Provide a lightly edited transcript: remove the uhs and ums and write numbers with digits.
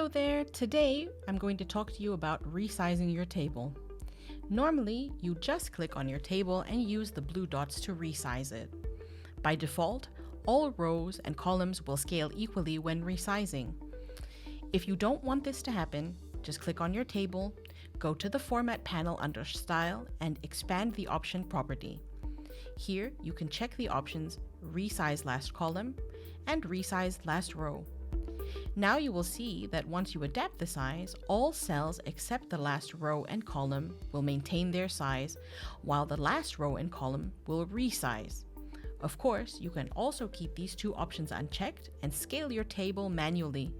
Hello there! Today, I'm going to talk to you about resizing your table. Normally, you just click on your table and use the blue dots to resize it. By default, all rows and columns will scale equally when resizing. If you don't want this to happen, just click on your table, go to the Format panel under Style, and expand the option property. Here, you can check the options Resize Last Column and Resize Last Row. Now you will see that once you adapt the size, all cells except the last row and column will maintain their size, while the last row and column will resize. Of course, you can also keep these two options unchecked and scale your table manually.